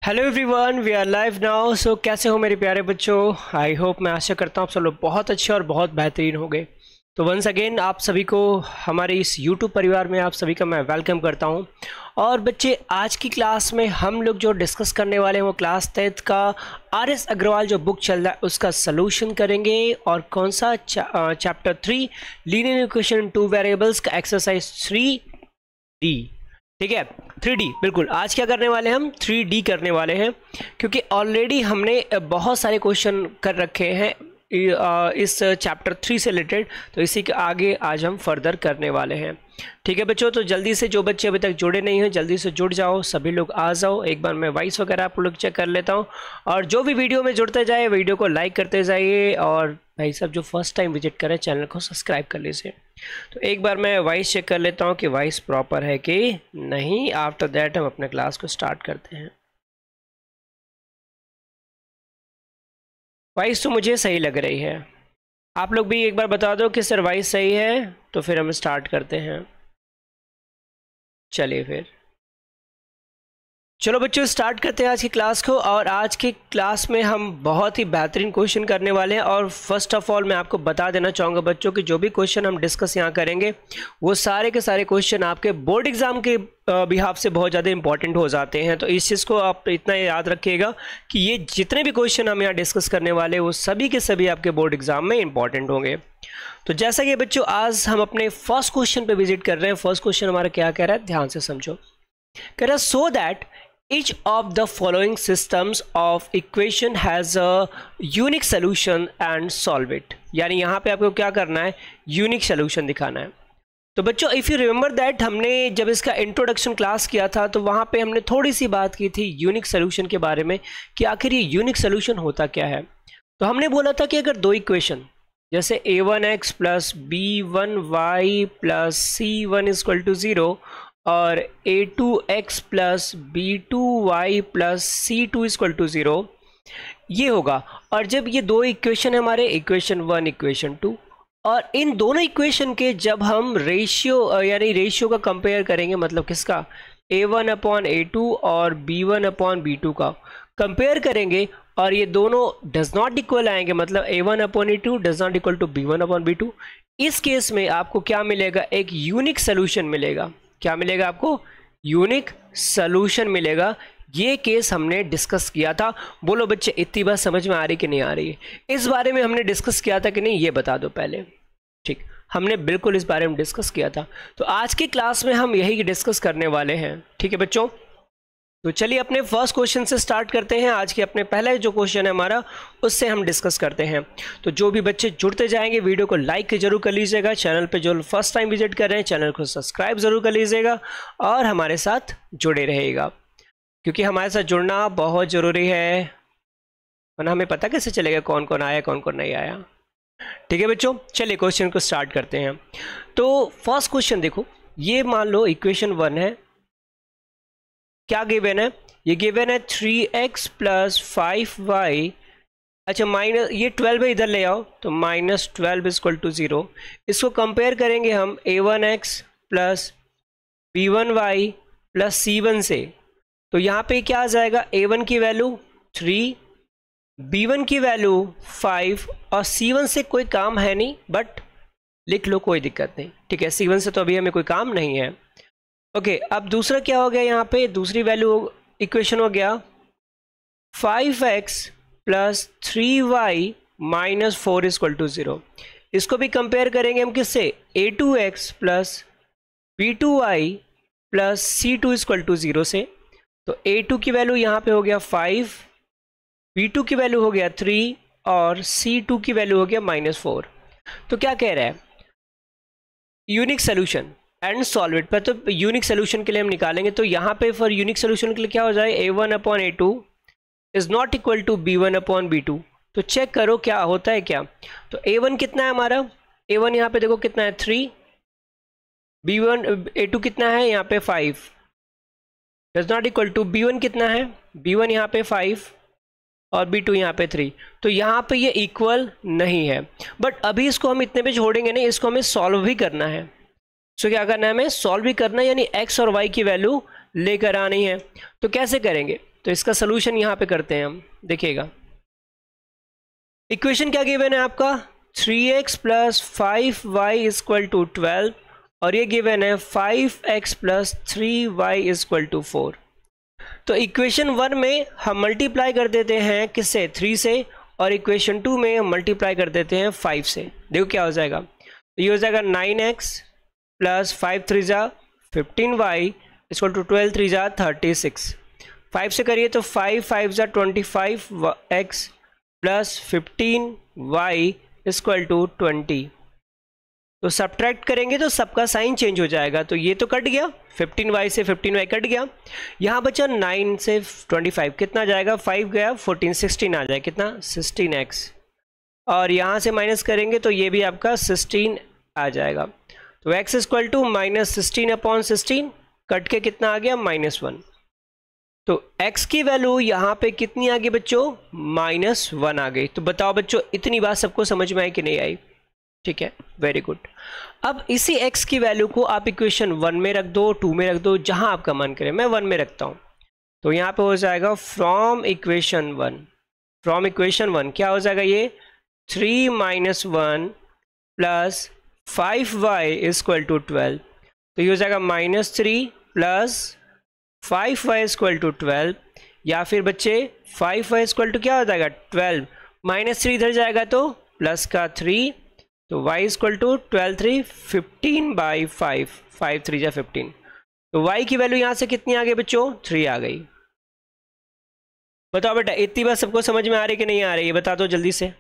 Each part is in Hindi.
Hello everyone, we are live now. So कैसे हो मेरे प्यारे बच्चों? आई होप, मैं आशा करता हूँ आप सब लोग बहुत अच्छे और बहुत बेहतरीन होंगे। तो वंस अगेन आप सभी को हमारे इस यूट्यूब परिवार में आप सभी का मैं वेलकम करता हूँ। और बच्चे, आज की क्लास में हम लोग जो डिस्कस करने वाले हैं वो क्लास 10th का आर.एस. अग्रवाल जो बुक चल रहा है उसका सलूशन करेंगे। और कौन सा चैप्टर 3 लीनियर इक्वेशन 2 वेरिएबल्स का एक्सरसाइज 3D। ठीक है, 3D। बिल्कुल, आज क्या करने वाले हैं हम 3D करने वाले हैं, क्योंकि ऑलरेडी हमने बहुत सारे क्वेश्चन कर रखे हैं इस चैप्टर 3 से रिलेटेड। तो इसी के आगे आज हम फर्दर करने वाले हैं। ठीक है बच्चों, तो जल्दी से जो बच्चे अभी तक जुड़े नहीं हैं जल्दी से जुड़ जाओ, सभी लोग आ जाओ। एक बार मैं वॉइस वगैरह आप लोग चेक कर लेता हूँ। और जो भी वीडियो में जुड़ते जाए वीडियो को लाइक करते जाइए, और भाई सब जो फर्स्ट टाइम विजिट करें चैनल को सब्सक्राइब कर लीजिए। तो एक बार मैं वॉइस चेक कर लेता हूँ कि वॉइस प्रॉपर है कि नहीं। आफ्टर दैट हम अपने क्लास को स्टार्ट करते हैं। वॉइस तो मुझे सही लग रही है, आप लोग भी एक बार बता दो कि सर वॉइस सही है, तो फिर हम स्टार्ट करते हैं। चलिए फिर, चलो बच्चों स्टार्ट करते हैं आज की क्लास को। और आज की क्लास में हम बहुत ही बेहतरीन क्वेश्चन करने वाले हैं। और फर्स्ट ऑफ ऑल मैं आपको बता देना चाहूँगा बच्चों कि जो भी क्वेश्चन हम डिस्कस यहाँ करेंगे वो सारे के सारे क्वेश्चन आपके बोर्ड एग्जाम के बिहाफ से बहुत ज़्यादा इंपॉर्टेंट हो जाते हैं। तो इस चीज़ को आप इतना याद रखिएगा कि ये जितने भी क्वेश्चन हम यहाँ डिस्कस करने वाले हैं वो सभी के सभी आपके बोर्ड एग्जाम में इंपॉर्टेंट होंगे। तो जैसा कि बच्चों आज हम अपने फर्स्ट क्वेश्चन पे विजिट कर रहे हैं। फर्स्ट क्वेश्चन हमारा क्या कह रहा है, ध्यान से समझो। कह रहा है so that each of the following systems of equation has a unique solution and solve it। यानी यहाँ पे आपको क्या करना है, यूनिक सोल्यूशन दिखाना है। तो बच्चों इफ़ यू रिमेंबर दैट, हमने जब इसका इंट्रोडक्शन क्लास किया था तो वहाँ पे हमने थोड़ी सी बात की थी यूनिक सोल्यूशन के बारे में कि आखिर ये यूनिक सोल्यूशन होता क्या है। तो हमने बोला था कि अगर दो इक्वेशन जैसे a1x plus b1y plus c1 equal to 0 और a2x plus b2y plus c2 equal to 0 ये होगा। और जब ये दो इक्वेशन है हमारे, इक्वेशन 1 इक्वेशन 2, और इन दोनों इक्वेशन के जब हम रेशियो यानी रेशियो का कंपेयर करेंगे, मतलब किसका, a1 अपॉन a2 और b1 अपॉन b2 का कंपेयर करेंगे, और ये दोनों डज नॉट इक्वल आएंगे, मतलब a1 upon a2 does not equal to b1 upon b2। इस केस में आपको क्या मिलेगा, एक यूनिक सोल्यूशन मिलेगा। क्या मिलेगा आपको, यूनिक सोल्यूशन मिलेगा। ये केस हमने डिस्कस किया था। बोलो बच्चे, इतनी बात समझ में आ रही कि नहीं आ रही है? इस बारे में हमने डिस्कस किया था कि नहीं, ये बता दो पहले। ठीक, हमने बिल्कुल इस बारे में डिस्कस किया था। तो आज की क्लास में हम यही डिस्कस करने वाले हैं। ठीक है बच्चों, तो चलिए अपने फर्स्ट क्वेश्चन से स्टार्ट करते हैं। आज के अपने पहले जो क्वेश्चन है हमारा उससे हम डिस्कस करते हैं। तो जो भी बच्चे जुड़ते जाएंगे वीडियो को लाइक जरूर कर लीजिएगा। चैनल पे जो फर्स्ट टाइम विजिट कर रहे हैं चैनल को सब्सक्राइब जरूर कर लीजिएगा और हमारे साथ जुड़े रहेगा, क्योंकि हमारे साथ जुड़ना बहुत ज़रूरी है, वरना हमें पता कैसे चलेगा कौन कौन आया कौन कौन नहीं आया। ठीक है बच्चों, चलिए क्वेश्चन को स्टार्ट करते हैं। तो फर्स्ट क्वेश्चन देखो, ये मान लो इक्वेशन 1 है। क्या गिवन है, ये गिवन है 3x प्लस 5y, अच्छा माइनस ये 12 है, इधर ले आओ, तो माइनस 12 इक्वल टू 0। इसको कंपेयर करेंगे हम a1x plus b1y plus c1 से। तो यहाँ पे क्या आ जाएगा, a1 की वैल्यू 3, b1 की वैल्यू 5, और c1 से कोई काम है नहीं, बट लिख लो कोई दिक्कत नहीं। ठीक है, c1 से तो अभी हमें कोई काम नहीं है। ओके, अब दूसरा क्या हो गया, यहाँ पे दूसरी वैल्यू इक्वेशन हो गया 5x plus 3y minus 4 equal to 0। इसको भी कंपेयर करेंगे हम किससे, a2x plus b2y plus c2 equal to 0 से। तो a2 की वैल्यू यहाँ पे हो गया 5, b2 की वैल्यू हो गया 3 और c2 की वैल्यू हो गया माइनस 4। तो क्या कह रहा है, unique solution and solve it. पर तो यूनिक सोल्यूशन के लिए हम निकालेंगे, तो यहाँ पे फॉर यूनिक सोल्यूशन के लिए क्या हो जाए, a1 upon a2 is not equal to b1 upon b2। तो चेक करो क्या होता है क्या। तो a1 कितना है हमारा, a1 यहाँ पे देखो कितना है 3, b1 a2 कितना है यहाँ पे 5, does not equal to b1 कितना है, b1 यहाँ पे 5 और b2 यहाँ पे 3। तो यहाँ पे ये इक्वल नहीं है, बट अभी इसको हम इतने पे छोड़ेंगे नहीं, इसको हमें सॉल्व भी करना है। सो क्या करना है, हमें सॉल्व भी करना है, यानी x और y की वैल्यू लेकर आनी है। तो कैसे करेंगे, तो इसका सोल्यूशन यहाँ पे करते हैं हम, देखिएगा इक्वेशन क्या गिवन है आपका 3x plus 5y equal to 12 और ये गिवन है 5x plus 3y equal to 4। तो इक्वेशन 1 में हम मल्टीप्लाई कर देते हैं किससे 3 से और इक्वेशन 2 में हम मल्टीप्लाई कर देते हैं 5 से। देखो क्या हो जाएगा, तो ये हो जाएगा 9x प्लस 5 3 जा 15y इक्वल टू 12 3 जा 36। 5 से करिए तो 5 5 जा 25x plus 15y equal to 20। तो सब्ट्रैक्ट करेंगे तो सबका साइन चेंज हो जाएगा, तो ये तो कट गया 15y से 15y कट गया, यहाँ बचा 9 से 25 कितना जाएगा 5 गया 14 16 आ जाए कितना 16x और यहाँ से माइनस करेंगे तो ये भी आपका 16 आ जाएगा। तो x equal to minus 16 upon 16 cut के कितना आ गया -1। तो x की वैल्यू यहाँ पे कितनी आ गई बच्चों -1 आ गई। तो बताओ बच्चों इतनी बात सबको समझ में आई कि नहीं आई? ठीक है, वेरी गुड। अब इसी x की वैल्यू को आप इक्वेशन 1 में रख दो, 2 में रख दो, जहां आपका मन करे। मैं 1 में रखता हूं तो यहाँ पे हो जाएगा फ्रॉम इक्वेशन 1 क्या हो जाएगा ये 3 - 1 प्लस 5y इक्वल टू 12। तो ये हो जाएगा -3 प्लस 5y इक्वल टू 12 या फिर बच्चे 5y इक्वल टू क्या हो जाएगा 12 -3 इधर जाएगा तो प्लस का 3 तो y इक्वल टू 12 3 15/5 5 3 जा 15। तो y की वैल्यू यहाँ से कितनी आ गई बच्चों 3 आ गई। बताओ बेटा इतनी बात सबको समझ में आ रही कि नहीं आ रही है, बता दो जल्दी से।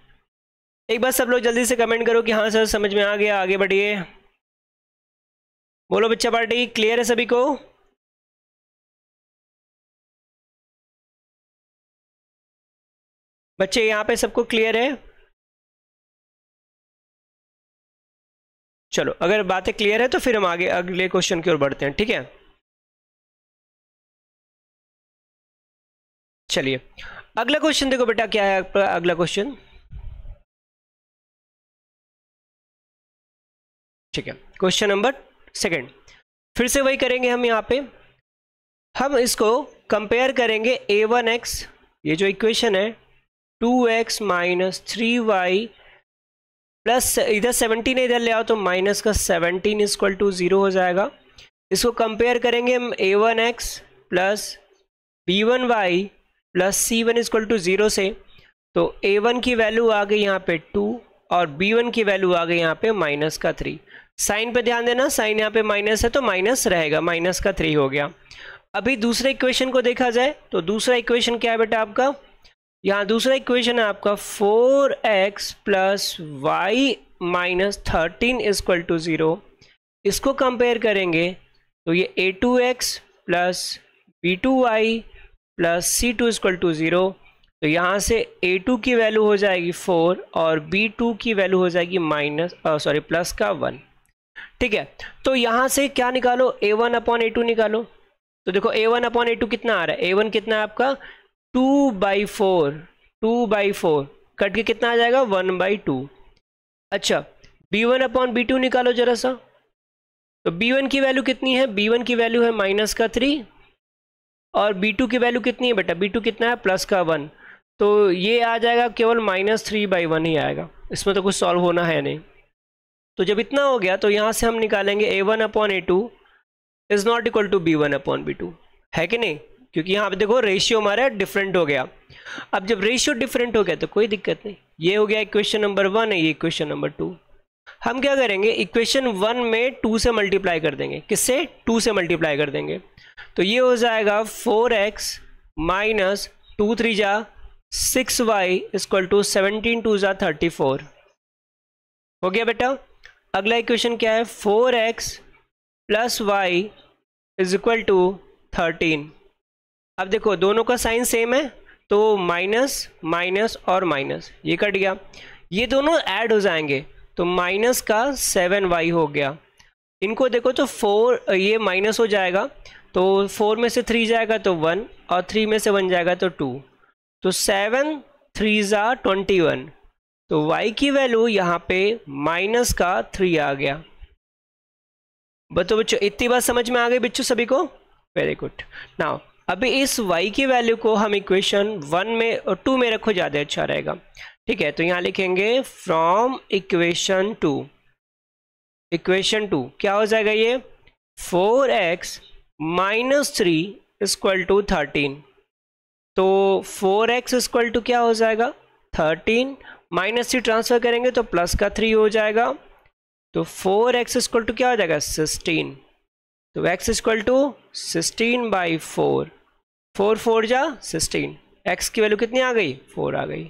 एक बार सब लोग जल्दी से कमेंट करो कि हाँ सर समझ में आ गया, आगे बढ़िए। बोलो बच्चा पार्टी क्लियर है सभी को? बच्चे यहाँ पे सबको क्लियर है? चलो अगर बातें क्लियर है तो फिर हम आगे अगले क्वेश्चन की ओर बढ़ते हैं, ठीक है। चलिए अगला क्वेश्चन देखो बेटा क्या है आपका अगला क्वेश्चन, ठीक है। क्वेश्चन नंबर 2 फिर से वही करेंगे हम, यहाँ पे हम इसको कंपेयर करेंगे a1x ये जो इक्वेशन है 2x - 3y प्लस इधर 17 है इधर ले आओ तो माइनस का 17 इक्वल टू 0 हो जाएगा। इसको कंपेयर करेंगे हम a1x plus b1y plus c1 equal to 0 से। तो a1 की वैल्यू आ गई यहाँ पे 2 और b1 की वैल्यू आ गई यहाँ पे -3। साइन पे ध्यान देना, साइन यहाँ पे माइनस है तो माइनस रहेगा, -3 हो गया। अभी दूसरे इक्वेशन को देखा जाए तो दूसरा इक्वेशन क्या है बेटा आपका, यहाँ दूसरा इक्वेशन है आपका 4x plus y - 13 equal to 0। इसको कंपेयर करेंगे तो ये a2x plus b2y plus c2 equal to 0। तो यहाँ से a2 की वैल्यू हो जाएगी 4 और b2 की वैल्यू हो जाएगी प्लस का 1, ठीक है। तो यहाँ से क्या निकालो a1 अपॉन a2 निकालो। तो देखो a1 अपॉन a2 कितना आ रहा है, a1 कितना है आपका 2/4 कट के कितना आ जाएगा 1/2। अच्छा b1 अपॉन b2 निकालो जरा सा। तो b1 की वैल्यू कितनी है, b1 की वैल्यू है -3 और b2 की वैल्यू कितनी है बेटा, b2 कितना है +1। तो ये आ जाएगा केवल -3/1 ही आएगा, इसमें तो कुछ सॉल्व होना है नहीं। तो जब इतना हो गया तो यहाँ से हम निकालेंगे a1 upon a2 is not equal to b1 upon b2, है कि नहीं, क्योंकि यहाँ पे देखो रेशियो हमारा डिफरेंट हो गया। अब जब रेशियो डिफरेंट हो गया तो कोई दिक्कत नहीं, ये हो गया इक्वेशन नंबर 1 है, ये इक्वेशन नंबर 2। हम क्या करेंगे इक्वेशन 1 में 2 से मल्टीप्लाई कर देंगे, किससे 2 से मल्टीप्लाई कर देंगे। तो ये हो जाएगा 4x माइनस 2 3 जा 6y इक्वल टू 17 2 जा 34 हो गया बेटा। अगला इक्वेशन क्या है 4x plus y is equal to 13। अब देखो दोनों का साइन सेम है तो माइनस माइनस और माइनस ये कट गया, ये दोनों ऐड हो जाएंगे तो माइनस का 7y हो गया। इनको देखो तो 4 ये माइनस हो जाएगा तो 4 में से 3 जाएगा तो 1 और 3 में से 1 जाएगा तो 2, तो 7 3 जा 21। तो y की वैल्यू यहाँ पे माइनस का 3 आ गया। बताओ बच्चों इतनी बात समझ में आ गई बच्चों सभी को, वेरी गुड। नाउ अभी इस y की वैल्यू को हम इक्वेशन 1 में और 2 में रखो, ज़्यादा अच्छा रहेगा। ठीक है, तो यहाँ लिखेंगे फ्रॉम इक्वेशन 2 क्या हो जाएगा ये 4x माइनस 3 इक्वल टू 13। तो 4x इक्वल टू क्या हो जाएगा 13, माइनस 3 ट्रांसफर करेंगे तो प्लस का 3 हो जाएगा, तो 4x इक्वल टू क्या हो जाएगा 16। तो x इक्वल टू 16 बाई 4, 4 4 जा 16, x की वैल्यू कितनी आ गई 4 आ गई।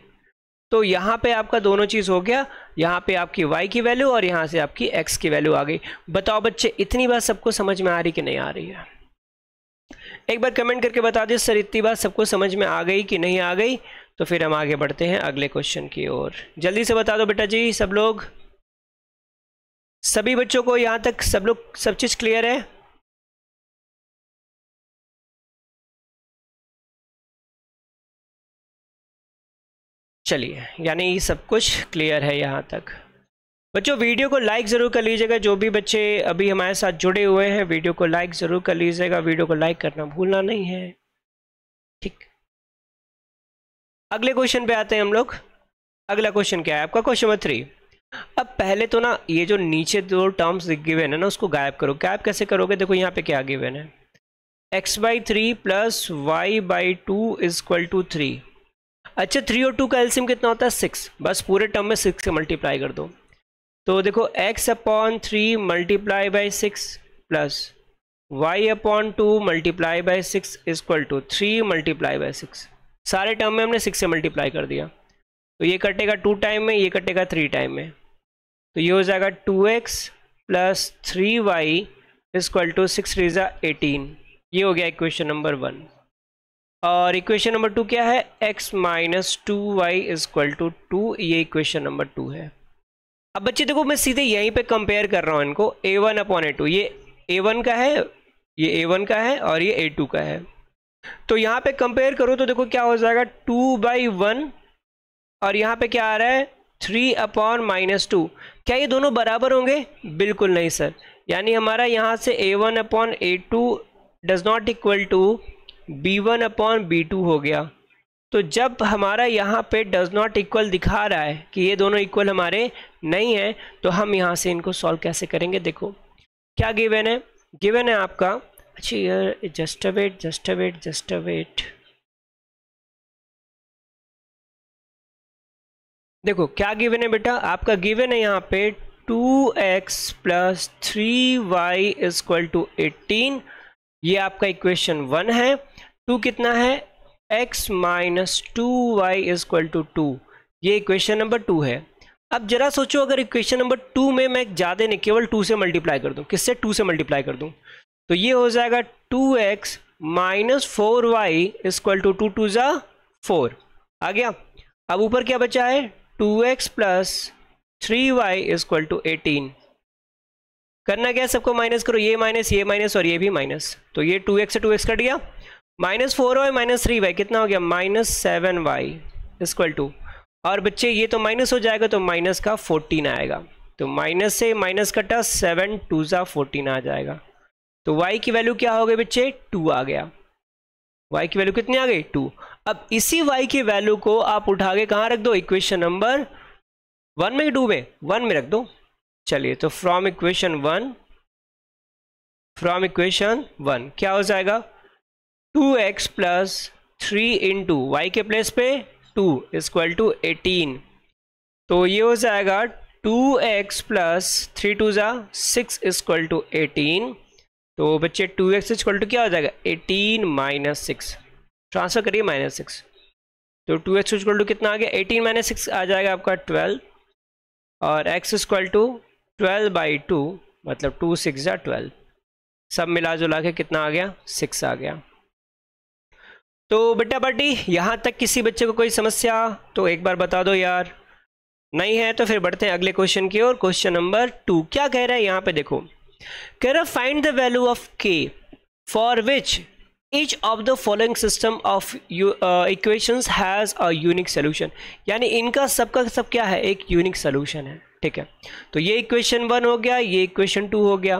तो यहाँ पे आपका दोनों चीज़ हो गया, यहाँ पे आपकी y की वैल्यू और यहाँ से आपकी x की वैल्यू आ गई। बताओ बच्चे इतनी बात सबको समझ में आ रही कि नहीं आ रही है? एक बार कमेंट करके बता दे सर इतनी बात सबको समझ में आ गई कि नहीं आ गई। तो फिर हम आगे बढ़ते हैं अगले क्वेश्चन की ओर। जल्दी से बता दो बेटा जी सब लोग, सभी बच्चों को यहाँ तक सब लोग सब चीज़ क्लियर है? चलिए, यानी सब कुछ क्लियर है यहाँ तक। बच्चों वीडियो को लाइक ज़रूर कर लीजिएगा, जो भी बच्चे अभी हमारे साथ जुड़े हुए हैं वीडियो को लाइक ज़रूर कर लीजिएगा, वीडियो को लाइक करना भूलना नहीं है। ठीक, अगले क्वेश्चन पे आते हैं हम लोग। अगला क्वेश्चन क्या है आपका, क्वेश्चन नंबर 3। अब पहले तो ना ये जो नीचे दो टर्म्स गिवन है ना उसको गायब करो। गायब कैसे करोगे, देखो यहाँ पे क्या गिवन है x/3 plus y/2 equal to 3। अच्छा 3 और 2 का एलसीएम कितना होता है 6, बस पूरे टर्म में 6 से मल्टीप्लाई कर दो। तो देखो x/3 multiply by 6 plus y/2 multiply by 6 equal to 3 multiply by 6। सारे टर्म में हमने 6 से मल्टीप्लाई कर दिया, तो ये कटेगा 2 टाइम में, ये कटेगा 3 टाइम में, तो ये हो जाएगा 2x plus 3y equal to 6 3 जा 18। ये हो गया इक्वेशन नंबर 1। और इक्वेशन नंबर 2 क्या है, x minus 2y equal to 2, ये इक्वेशन नंबर 2 है। अब बच्चे देखो मैं सीधे यहीं पे कंपेयर कर रहा हूँ इनको, a1/a2, ये a1 का है, ये a1 का है और ये a2 का है। तो यहाँ पे कंपेयर करो तो देखो क्या हो जाएगा 2/1 और यहाँ पे क्या आ रहा है 3/-2। क्या ये दोनों बराबर होंगे? बिल्कुल नहीं सर, यानी हमारा यहाँ से a1/a2 does not equal to b1/b2 हो गया। तो जब हमारा यहाँ पे डज नॉट इक्वल दिखा रहा है कि ये दोनों इक्वल हमारे नहीं है, तो हम यहाँ से इनको सॉल्व कैसे करेंगे। देखो क्या गिवन है, गिवन है आपका, अच्छा यार जस्ट अ वेट, देखो क्या गिवन है बेटा, आपका गिवन है यहाँ पे 2x plus 3y equal to 18। ये आपका इक्वेशन 1 है। 2 कितना है x minus 2y equal to 2, ये इक्वेशन नंबर 2 है। अब जरा सोचो अगर इक्वेशन नंबर 2 में मैं ज़्यादा नहीं केवल 2 से मल्टीप्लाई कर दूं, किससे 2 से मल्टीप्लाई कर दूं, तो ये हो जाएगा 2x minus 4y equal to 2 2 जा 4 आ गया। अब ऊपर क्या बचा है 2x plus 3y equal to 18। करना क्या है, सबको माइनस करो, ये माइनस और ये भी माइनस, तो ये 2x से 2x कट गया, माइनस 4y माइनस 3y कितना हो गया माइनस 7y इक्वल टू, और बच्चे ये तो माइनस हो जाएगा तो माइनस का 14 आएगा, तो माइनस से माइनस कटा 7 2 जा 14 आ जाएगा। तो y की वैल्यू क्या हो गई बच्चे 2 आ गया, y की वैल्यू कितनी आ गई 2। अब इसी y की वैल्यू को आप उठा के कहाँ रख दो, इक्वेशन नंबर 1 में 2 में 1 में रख दो। चलिए तो फ्रॉम इक्वेशन 1 क्या हो जाएगा 2x प्लस 3 इंटू वाई के प्लेस पे 2 इक्वल टू 18। तो ये हो जाएगा 2x प्लस 3 2 जा 6 इक्वल टू 18। तो बच्चे 2x इक्वल टू क्या हो जाएगा 18 माइनस 6, ट्रांसफर करिए माइनस 6, तो 2x इक्वल टू कितना आ गया 18 माइनस 6 आ जाएगा आपका 12, और x इक्वल टू 12/2 मतलब 2 6 जा 12, सब मिला जुला के कितना आ गया 6 आ गया। तो बेटा पार्टी यहाँ तक किसी बच्चे को कोई समस्या तो एक बार बता दो यार, नहीं है तो फिर बढ़ते हैं अगले क्वेश्चन की ओर। क्वेश्चन नंबर 2 क्या कह रहा है यहाँ पे, देखो कह रहा find the value of k for which each of the following system of equations has a unique solution, यानी इनका सबका सब क्या है एक यूनिक सोल्यूशन है। ठीक है, तो ये इक्वेशन 1 हो गया, ये इक्वेशन 2 हो गया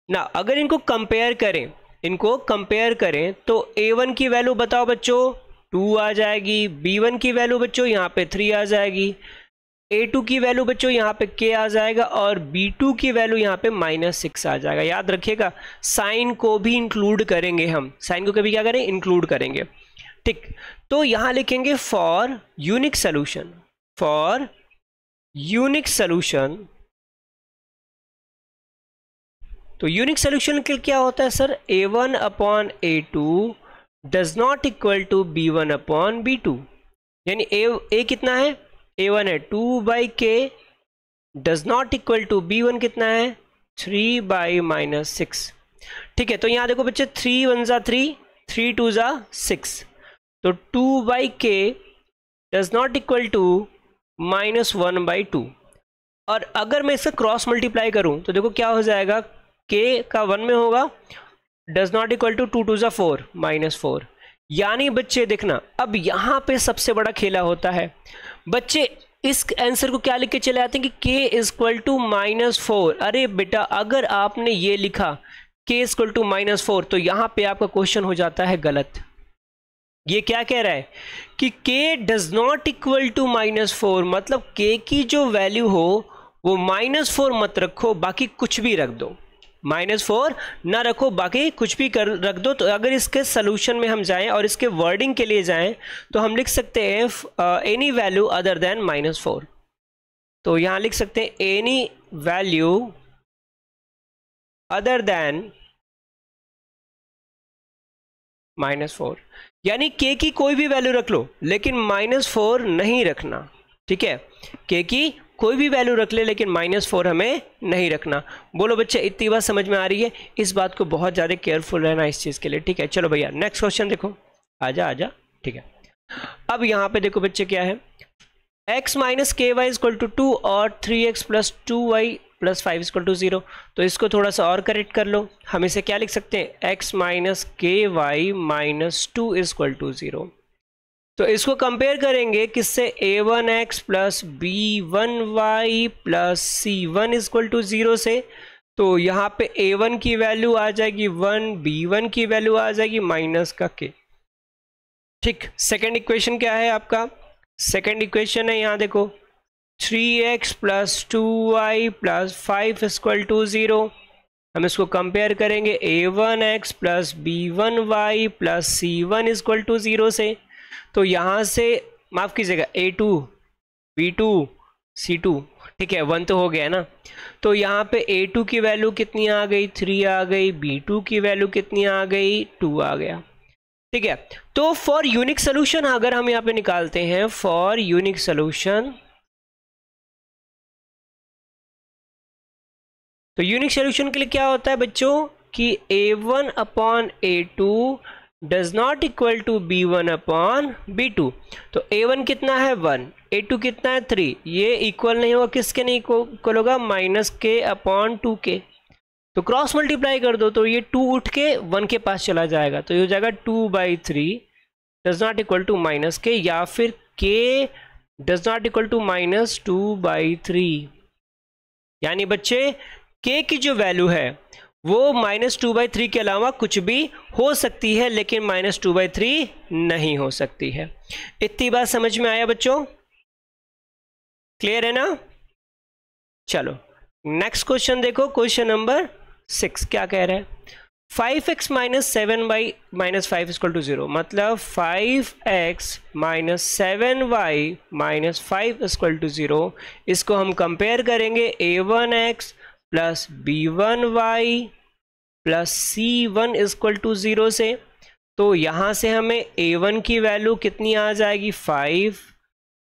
ना। अगर इनको कंपेयर करें इनको कंपेयर करें तो A1 की वैल्यू बताओ बच्चों 2 आ जाएगी, B1 की वैल्यू बच्चों यहाँ पे 3 आ जाएगी, A2 की वैल्यू बच्चों यहाँ पे K आ जाएगा और B2 की वैल्यू यहाँ पे -6 आ जाएगा। याद रखिएगा साइन को भी इंक्लूड करेंगे, हम साइन को कभी क्या करें, इंक्लूड करेंगे। ठीक, तो यहाँ लिखेंगे for unique solution, for unique solution. तो यूनिक सोल्यूशन के क्या होता है sir, A1 upon A2 does not equal to B1 upon B2, यानी ए कितना है, A1 है 2/k does not equal to B1 कितना है 3/-6। ठीक है, तो यहाँ देखो बच्चे 3 1 जा 3, 3 2 जा 6, तो 2/k does not equal to -1/2। और अगर मैं इसका क्रॉस मल्टीप्लाई करूं तो देखो क्या हो जाएगा, k का 1 में होगा, डज नॉट इक्वल टू 2 2 जा 4 -4। यानी बच्चे देखना अब यहां पे सबसे बड़ा खेला होता है, बच्चे इस आंसर को क्या लिख के चले आते हैं कि k इक्वल टू -4। अरे बेटा अगर आपने ये लिखा k इक्वल टू -4 तो यहां पे आपका क्वेश्चन हो जाता है गलत। ये क्या कह रहा है कि k does not equal to -4, मतलब k की जो वैल्यू हो वो -4 मत रखो, बाकी कुछ भी रख दो, -4 ना रखो बाकी कुछ भी कर रख दो। तो अगर इसके सोल्यूशन में हम जाएं और इसके वर्डिंग के लिए जाएं तो हम लिख सकते हैं एनी वैल्यू अदर देन -4। तो यहां लिख सकते हैं एनी वैल्यू अदर देन -4, यानी k की कोई भी वैल्यू रख लो लेकिन -4 नहीं रखना। ठीक है, k की कोई भी वैल्यू रख ले लेकिन -4 हमें नहीं रखना। बोलो बच्चे इतनी बात समझ में आ रही है, इस बात को बहुत ज़्यादा केयरफुल रहना इस चीज़ के लिए। ठीक है, चलो भैया नेक्स्ट क्वेश्चन देखो, आजा आजा। ठीक है, अब यहाँ पे देखो बच्चे क्या है, x माइनस के वाई इक्वल टू 2 और 3x plus 2y plus 5 equal to 0। तो इसको थोड़ा सा और करेक्ट कर लो, हम इसे क्या लिख सकते हैं, x माइनस के वाई माइनस 2 इक्वल टू 0। तो इसको कंपेयर करेंगे किससे, a1x plus b1y plus c1 equal to 0 से। तो यहाँ पे a1 की वैल्यू आ जाएगी 1, b1 की वैल्यू आ जाएगी माइनस का k। ठीक, सेकेंड इक्वेशन क्या है आपका, सेकेंड इक्वेशन है यहाँ देखो 3x plus 2y plus 5 equal to 0। हम इसको कंपेयर करेंगे a1x plus b1y plus c1 equal to 0 से। तो यहाँ से माफ़ कीजिएगा a2 b2 c2, ठीक है 1 तो हो गया ना। तो यहाँ पे a2 की वैल्यू कितनी आ गई, 3 आ गई, b2 की वैल्यू कितनी आ गई, 2 आ गया। ठीक है, तो फॉर यूनिक सोल्यूशन अगर हम यहाँ पे निकालते हैं फॉर यूनिक सोल्यूशन, तो यूनिक सोल्यूशन के लिए क्या होता है बच्चों कि a1 upon a2 does not equal to b1 upon b2। तो a1 कितना है 1, a2 कितना है 3, ये इक्वल नहीं होगा, किसके नहीं इक्वल होगा, माइनस के अपॉन 2k। तो क्रॉस मल्टीप्लाई कर दो तो ये 2 उठ के 1 के पास चला जाएगा, तो ये हो जाएगा 2/3 does not equal to minus k, या फिर k does not equal to minus 2/3। यानी बच्चे k की जो वैल्यू है वो -2/3 के अलावा कुछ भी हो सकती है लेकिन -2/3 नहीं हो सकती है। इतनी बात समझ में आया बच्चों, क्लियर है ना। चलो नेक्स्ट क्वेश्चन देखो, क्वेश्चन नंबर 6 क्या कह रहा है, 5x minus 7y minus 5 equal to 0, मतलब 5x minus 7y minus 5 equal to 0। इसको हम कंपेयर करेंगे a1x plus b1y plus c1 equal to 0 से। तो यहाँ से हमें a1 की वैल्यू कितनी आ जाएगी 5,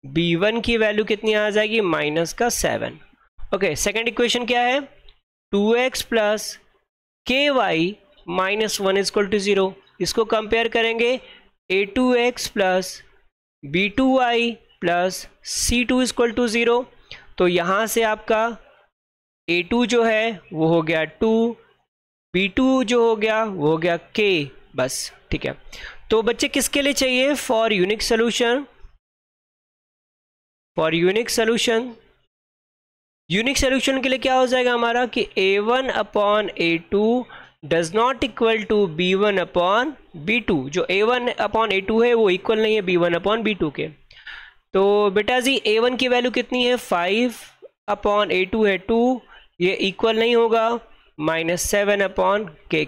b1 की वैल्यू कितनी आ जाएगी माइनस का 7। ओके, सेकेंड इक्वेशन क्या है, 2x प्लस के वाई माइनस 1 इक्वल टू 0। इसको कंपेयर करेंगे a2x plus b2y plus c2 equal to 0। तो यहाँ से आपका a2 जो है वो हो गया 2, b2 जो हो गया वो हो गया k, बस। ठीक है, तो बच्चे किसके लिए चाहिए, for unique solution, for unique solution. Unique solution के लिए क्या हो जाएगा हमारा कि a1 upon a2 does not equal to b1 upon b2। जो a1 अपॉन a2 है वो इक्वल नहीं है b1 अपॉन b2 के। तो बेटा जी a1 की वैल्यू कितनी है 5 अपॉन a2 है 2, ये इक्वल नहीं होगा -7 अपॉन के।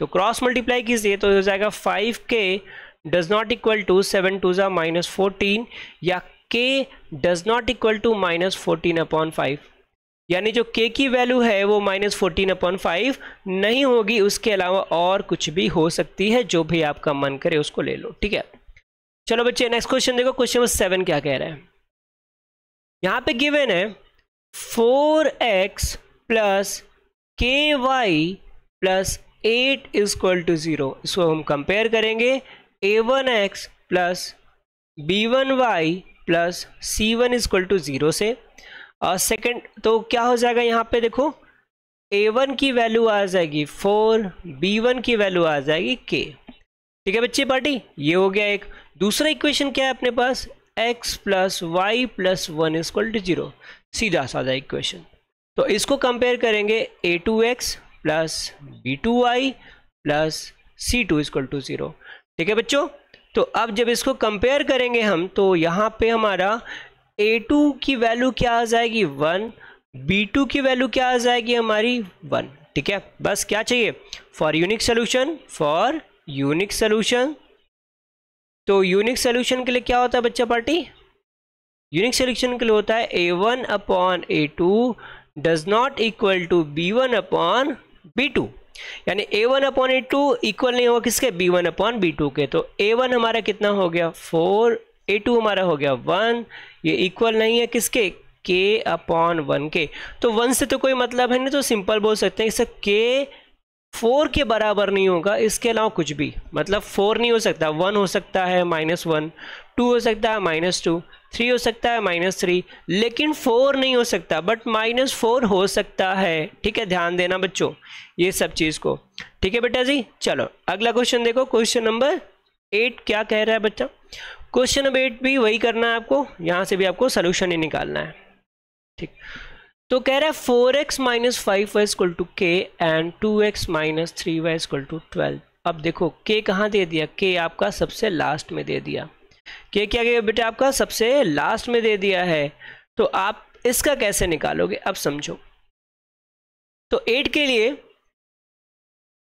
तो क्रॉस मल्टीप्लाई कीजिए तो हो जाएगा 5k does not equal to 7 2 जा -14, या k does not equal to -14 upon 5। यानी जो k की वैल्यू है वो -14 अपॉन 5 नहीं होगी, उसके अलावा और कुछ भी हो सकती है, जो भी आपका मन करे उसको ले लो। ठीक है, चलो बच्चे नेक्स्ट क्वेश्चन देखो। क्वेश्चन नंबर 7 क्या कह रहा है। यहाँ पे गिवन है 4x plus ky plus 8 is equal to 0। इसको हम कंपेयर करेंगे a1x plus b1y plus c1 is equal to 0 से। और सेकंड तो क्या हो जाएगा, यहाँ पे देखो a1 की वैल्यू आ जाएगी 4, b1 की वैल्यू आ जाएगी k। ठीक है बच्चे पार्टी, ये हो गया एक। दूसरा इक्वेशन क्या है अपने पास, x plus y plus 1 is equal to 0, सीधा साधा इक्वेशन। तो इसको कंपेयर करेंगे a2x plus b2y plus c2 is equal to 0। ठीक है बच्चों, तो अब जब इसको कंपेयर करेंगे हम तो यहाँ पे हमारा a2 की वैल्यू क्या आ जाएगी 1, b2 की वैल्यू क्या आ जाएगी हमारी 1। ठीक है, बस क्या चाहिए, for unique solution, for unique solution. तो यूनिक सोल्यूशन के लिए क्या होता है बच्चा पार्टी, यूनिक सोल्यूशन के लिए होता है a1 upon a2 does not equal to b1 upon b2। यानी a1 अपॉन a2 इक्वल नहीं होगा किसके, b1 अपॉन b2 के। तो a1 हमारा कितना हो गया 4, a2 हमारा हो गया 1, ये इक्वल नहीं है किसके, k अपॉन 1 के। तो 1 से तो कोई मतलब है नहीं, तो सिंपल बोल सकते हैं इसे k 4 के बराबर नहीं होगा, इसके अलावा कुछ भी, मतलब 4 नहीं हो सकता, 1 हो सकता है -1, 2 हो सकता है -2, 3 हो सकता है -3, लेकिन 4 नहीं हो सकता, बट -4 हो सकता है। ठीक है, ध्यान देना बच्चों ये सब चीज़ को। ठीक है बेटा जी, चलो अगला क्वेश्चन देखो। क्वेश्चन नंबर 8 क्या कह रहा है बच्चा। क्वेश्चन नंबर 8 भी वही करना है आपको, यहाँ से भी आपको सोल्यूशन ही निकालना है। ठीक, तो कह रहा है 4x minus 5y equal to k and 2x minus 3y equal to 12। अब देखो k कहाँ दे दिया, k आपका सबसे लास्ट में दे दिया, k क्या गया बेटा आपका सबसे लास्ट में दे दिया है। तो आप इसका कैसे निकालोगे, अब समझो। तो 8 के लिए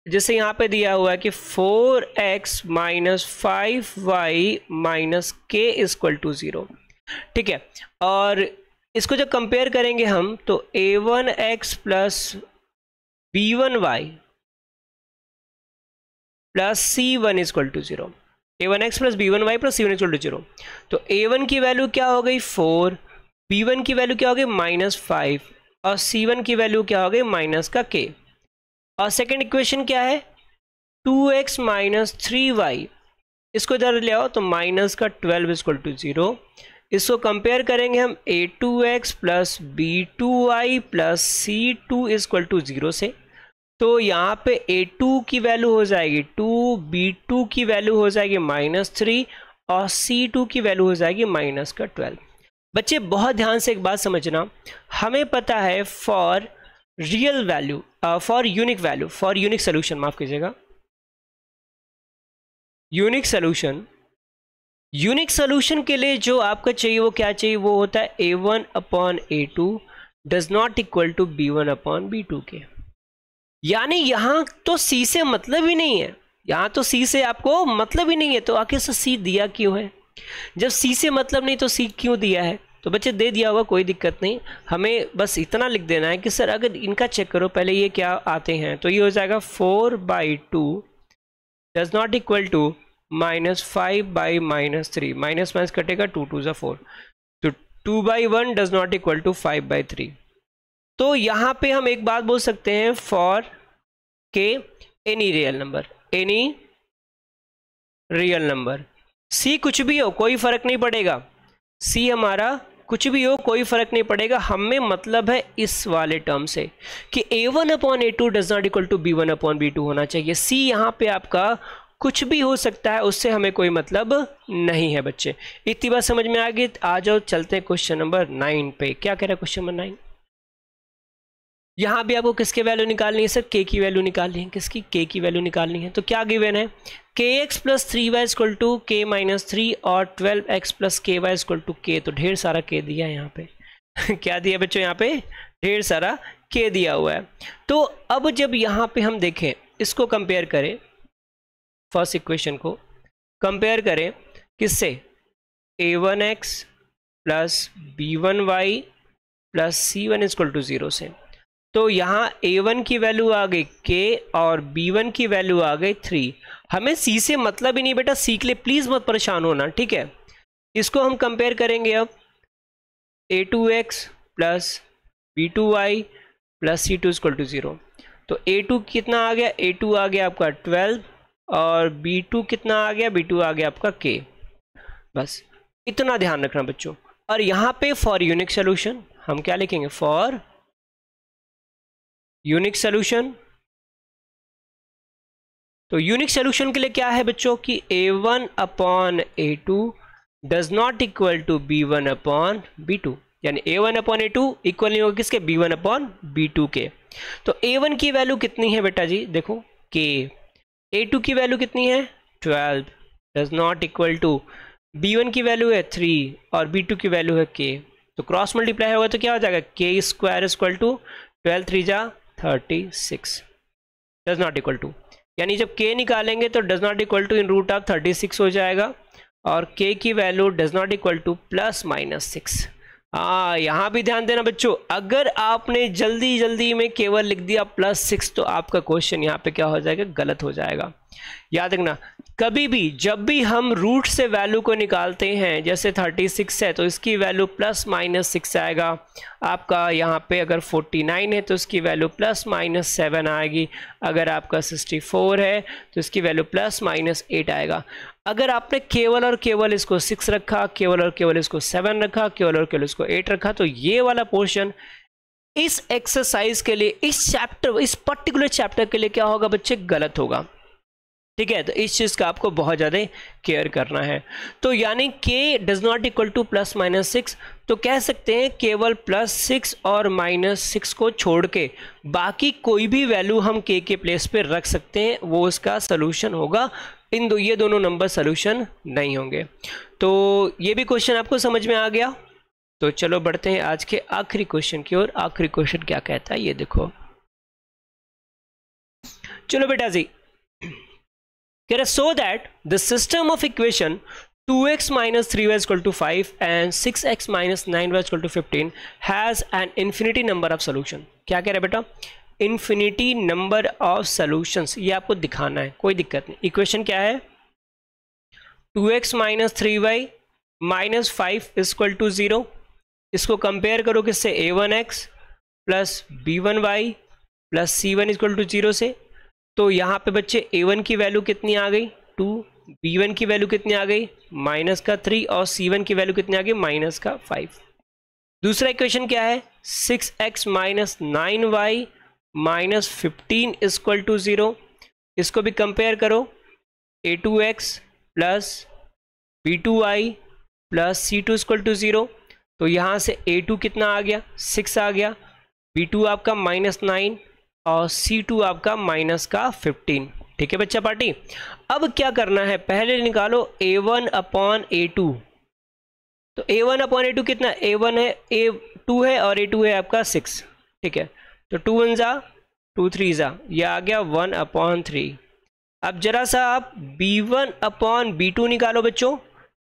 जैसे यहाँ पे दिया हुआ है कि 4x minus 5y minus k equal to 0। ठीक है, और इसको जब कंपेयर करेंगे हम तो a1x plus b1y plus c1 equal to 0, a1x plus b1y plus c1 equal to 0। तो a1 की वैल्यू क्या हो गई 4, b1 की वैल्यू क्या हो गई -5 और c1 की वैल्यू क्या हो गई माइनस का k। और सेकेंड इक्वेशन क्या है 2x माइनस 3y, इसको इधर ले आओ तो माइनस का 12 इक्वल टू 0। इसको कंपेयर करेंगे हम a2x plus b2y plus c2 equal to 0 से। तो यहाँ पे a2 की वैल्यू हो जाएगी 2, b2 की वैल्यू हो जाएगी -3 और c2 की वैल्यू हो जाएगी माइनस का 12। बच्चे बहुत ध्यान से एक बात समझना, हमें पता है for real value, for unique value, for unique solution, माफ कीजिएगा, यूनिक सोल्यूशन, यूनिक सोल्यूशन के लिए जो आपका चाहिए वो क्या चाहिए, वो होता है a1 upon a2 does not equal to b1 upon b2 के। यानी यहाँ तो c से मतलब ही नहीं है, यहाँ तो c से आपको मतलब ही नहीं है, तो आखिर से c दिया क्यों है। जब c से मतलब नहीं तो c क्यों दिया है। तो बच्चे दे दिया होगा कोई दिक्कत नहीं, हमें बस इतना लिख देना है कि सर अगर इनका चेक करो पहले ये क्या आते हैं। तो ये हो जाएगा 4/2 does not equal to -5/-3, minus minus कटेगा 2 2 जा 4, तो 2/1 डज नॉट इक्वल टू 5/3। तो यहाँ पे हम एक बात बोल सकते हैं फॉर के any real number, any real number, C कुछ भी हो कोई फर्क नहीं पड़ेगा, सी हमारा कुछ भी हो कोई फर्क नहीं पड़ेगा, हमें मतलब है इस वाले टर्म से कि a1 upon a2 does not equal to b1 upon b2 होना चाहिए। सी यहाँ पे आपका कुछ भी हो सकता है, उससे हमें कोई मतलब नहीं है बच्चे। इतनी बात समझ में आ गई। आ जाओ चलते हैं क्वेश्चन नंबर 9 पे। क्या कह रहा है क्वेश्चन नंबर 9, यहाँ भी आपको किसके वैल्यू निकालनी है सर? के की वैल्यू निकालनी है। किसकी? के की वैल्यू निकालनी है। तो क्या गिवन है? K x plus 3y equal to k minus 3 और 12x प्लस के वाई इक्वल टू के। तो ढेर सारा के दिया है यहाँ पे क्या दिया बच्चों? यहाँ पे ढेर सारा के दिया हुआ है। तो अब जब यहाँ पे हम देखें, इसको कंपेयर करें, फर्स्ट इक्वेशन को कंपेयर करें किससे? a1x plus b1y plus c1 equal to 0 से। तो यहाँ a1 की वैल्यू आ गई k और b1 की वैल्यू आ गई 3। हमें c से मतलब ही नहीं बेटा, c के लिए प्लीज मत परेशान होना, ठीक है। इसको हम कंपेयर करेंगे अब a2x plus b2y plus c2 equal to 0। तो a2 कितना आ गया? a2 आ गया आपका 12 और b2 कितना आ गया? b2 आ गया आपका k। बस इतना ध्यान रखना बच्चों। और यहाँ पे फॉर यूनिक सोल्यूशन हम क्या लिखेंगे? For unique solution. तो यूनिक सोल्यूशन के लिए क्या है बच्चों कि a1 upon a2 does not equal to b1 upon b2, यानी a1 अपॉन a2 इक्वल नहीं होगा किसके? b1 अपॉन b2 के। तो a1 की वैल्यू कितनी है बेटा जी? देखो k। a2 की वैल्यू कितनी है? 12 does not equal to b1 की वैल्यू है 3 और b2 की वैल्यू है k। तो क्रॉस मल्टीप्लाई होगा तो क्या हो जाएगा? k स्क्वायर इक्वल टू 12 3 जा 36 डज नॉट इक्वल टू, यानी जब k निकालेंगे तो does not equal to in root of 36 हो जाएगा और k की value does not equal to plus minus 6। यहाँ भी ध्यान देना बच्चों, अगर आपने जल्दी जल्दी में केवल लिख दिया +6 तो आपका क्वेश्चन यहाँ पे क्या हो जाएगा? गलत हो जाएगा। याद रखना, कभी भी जब भी हम रूट से वैल्यू को निकालते हैं, जैसे 36 है तो इसकी वैल्यू प्लस माइनस 6 आएगा आपका। यहाँ पे अगर 49 है तो इसकी वैल्यू प्लस माइनस 7 आएगी। अगर आपका 64 है तो इसकी वैल्यू प्लस माइनस 8 आएगा। अगर आपने केवल और केवल इसको 6 रखा, केवल और केवल इसको 7 रखा, केवल और केवल इसको 8 रखा, तो ये वाला पोर्शन इस एक्सरसाइज के लिए, इस चैप्टर, इस पर्टिकुलर चैप्टर के लिए क्या होगा बच्चे? गलत होगा। ठीक है, तो इस चीज का आपको बहुत ज्यादा केयर करना है। तो यानी k does not equal to plus minus 6, तो कह सकते हैं केवल +6 और -6 को छोड़ के बाकी कोई भी वैल्यू हम k के प्लेस पे रख सकते हैं, वो इसका सोल्यूशन होगा। ये दोनों नंबर सोल्यूशन नहीं होंगे। तो ये भी क्वेश्चन आपको समझ में आ गया। तो चलो बढ़ते हैं आज के आखिरी क्वेश्चन की ओर। आखिरी क्वेश्चन क्या कहता है ये देखो। चलो बेटा जी, so that the system of equation 2x minus 3y is equal to 5 and 6x minus 9y is equal to 15 has an infinity number of solution। क्या कह रहा है बेटा? infinity number of solutions, ये आपको दिखाना है, कोई दिक्कत नहीं। इक्वेशन क्या है? 2x minus 3y minus 5 is equal to 0। इसको कंपेयर करो किससे? a1x plus b1y plus c1 equal to 0 से। तो यहाँ पे बच्चे a1 की वैल्यू कितनी आ गई? 2, b1 की वैल्यू कितनी आ गई? -3 और c1 की वैल्यू कितनी आ गई? -5। दूसरा इक्वेशन क्या है? 6x minus 9y minus 15 equal to 0। इसको भी कंपेयर करो, a2x plus b2y plus c2 equal to 0। तो यहाँ से a2 कितना आ गया? 6 आ गया, b2 आपका -9 और C2 आपका -15। ठीक है बच्चा पार्टी। अब क्या करना है? पहले निकालो A1 अपॉन A2। तो A1 अपॉन A2 कितना? A1 है, A2 है और A2 है आपका 6। ठीक है, तो 2 1 जा 2 3 जा, ये आ गया 1 अपॉन 3। अब जरा सा आप B1 अपॉन B2 निकालो बच्चों।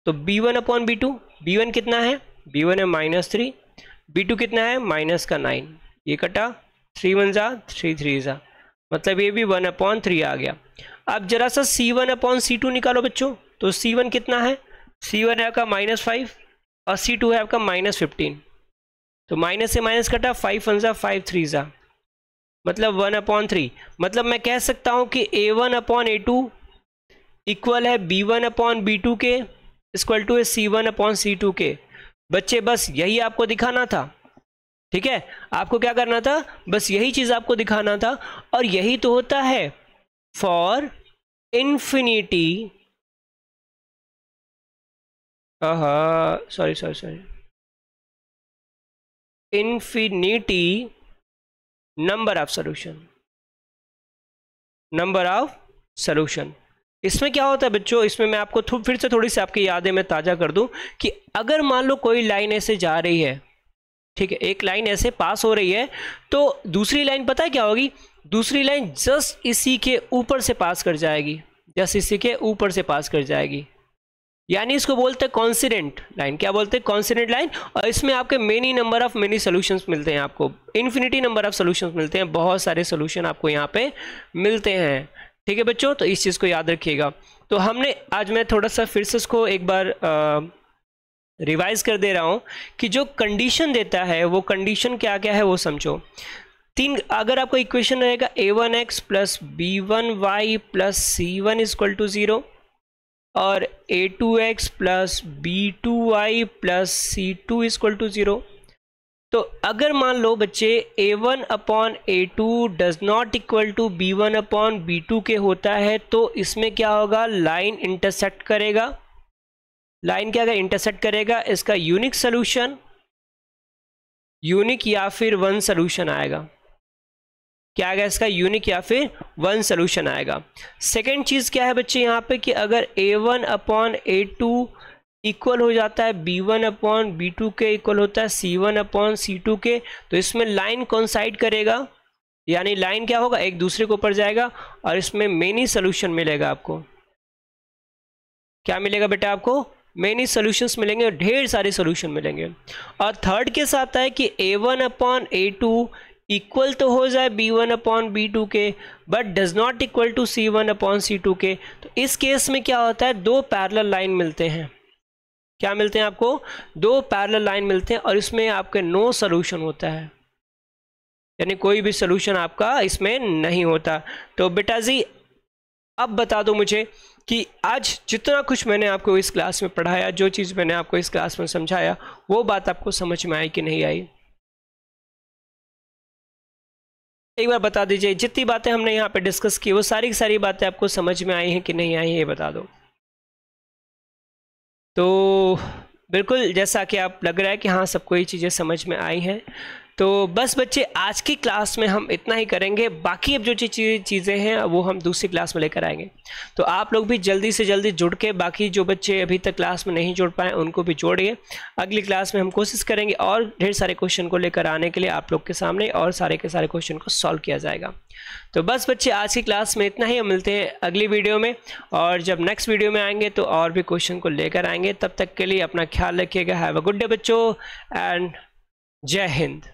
तो B1 अपॉन B2, B1 कितना है? B1 है -3, B2 कितना है? -9। ये कटा 3 1 जा 3 3 जा, मतलब ये भी 1 अपॉन 3 आ गया। अब जरा सा C1 अपॉन C2 निकालो बच्चों। तो C1 कितना है? C1 है आपका -5 और C2 है आपका -15। तो माइनस से माइनस कटा, 5 1 जा 5 3 जा, मतलब 1 अपॉन 3। मतलब मैं कह सकता हूं कि A1 अपॉन A2 इक्वल है B1 अपॉन B2 के, इक्वल टू है C1 अपॉन C2 के। बच्चे बस यही आपको दिखाना था। ठीक है, आपको क्या करना था? बस यही चीज आपको दिखाना था। और यही तो होता है for infinity, sorry, infinity number of solution, number of solution. इसमें क्या होता है बच्चों, इसमें मैं आपको फिर से थोड़ी सी आपकी यादें मैं ताज़ा कर दूं कि अगर मान लो कोई लाइन ऐसे जा रही है, ठीक है, एक लाइन ऐसे पास हो रही है, तो दूसरी लाइन पता है क्या होगी, दूसरी लाइन जस्ट इसी के ऊपर से पास कर जाएगी, जस्ट इसी के ऊपर से पास कर जाएगी, यानी इसको बोलते हैं कॉन्सिडेंट लाइन। क्या बोलते हैं, कॉन्सिडेंट लाइन। और इसमें आपके many number of many solutions मिलते हैं, आपको इन्फिनिटी नंबर ऑफ सॉल्यूशंस मिलते हैं, बहुत सारे सॉल्यूशन आपको यहाँ पे मिलते हैं, ठीक है बच्चों। तो इस चीज़ को याद रखिएगा। तो हमने आज मैं थोड़ा सा फिर से इसको एक बार रिवाइज कर दे रहा हूँ कि जो कंडीशन देता है वो कंडीशन क्या क्या है वो समझो। तीन, अगर आपको इक्वेशन रहेगा a1x plus b1y plus c1 equal to 0 और a2x plus b2y plus c2 equal to 0, तो अगर मान लो बच्चे a1 upon a2 does not equal to b1 upon b2 के होता है, तो इसमें क्या होगा, लाइन इंटरसेक्ट करेगा। लाइन क्या अगर इंटरसेक्ट करेगा, इसका यूनिक सोल्यूशन, यूनिक या फिर वन सोल्यूशन आएगा। क्या आएगा, इसका यूनिक या फिर वन सोल्यूशन आएगा। सेकेंड चीज क्या है बच्चे यहाँ पे कि अगर a1 अपॉन a2 इक्वल हो जाता है b1 अपॉन b2 के, इक्वल होता है c1 अपॉन c2 के, तो इसमें लाइन कोइंसाइड करेगा, यानी लाइन क्या होगा, एक दूसरे के ऊपर जाएगा और इसमें मेनी सोल्यूशन मिलेगा आपको। क्या मिलेगा बेटा आपको, मेनी सॉल्यूशंस मिलेंगे, ढेर सारे सॉल्यूशन मिलेंगे। और थर्ड के साथ है कि a1 अपॉन a2 इक्वल तो हो जाए b1 अपॉन b2 के, but does not equal to c1 upon c2 के। तो इस केस में क्या होता है, दो पैरेलल लाइन मिलते हैं। क्या मिलते हैं आपको, दो पैरेलल लाइन मिलते हैं और इसमें आपके नो सॉल्यूशन होता है, यानी कोई भी सॉल्यूशन आपका इसमें नहीं होता। तो बेटा जी अब बता दो मुझे कि आज जितना कुछ मैंने आपको इस क्लास में पढ़ाया, जो चीज़ मैंने आपको इस क्लास में समझाया, वो बात आपको समझ में आई कि नहीं आई। एक बार बता दीजिए, जितनी बातें हमने यहाँ पे डिस्कस की वो सारी की सारी बातें आपको समझ में आई हैं कि नहीं आई हैं, ये बता दो। तो बिल्कुल जैसा कि आप लग रहा है कि हाँ सबको ये चीज़ें समझ में आई हैं। तो बस बच्चे आज की क्लास में हम इतना ही करेंगे, बाकी अब जो चीज़ें हैं वो हम दूसरी क्लास में लेकर आएंगे। तो आप लोग भी जल्दी से जल्दी जुड़ के, बाकी जो बच्चे अभी तक क्लास में नहीं जुड़ पाए उनको भी जोड़िए। अगली क्लास में हम कोशिश करेंगे और ढेर सारे क्वेश्चन को लेकर आने के लिए आप लोग के सामने, और सारे के सारे क्वेश्चन को सॉल्व किया जाएगा। तो बस बच्चे आज की क्लास में इतना ही, हम मिलते हैं अगली वीडियो में, और जब नेक्स्ट वीडियो में आएंगे तो और भी क्वेश्चन को लेकर आएंगे। तब तक के लिए अपना ख्याल रखिएगा। हैव अ गुड डे बच्चों, एंड जय हिंद।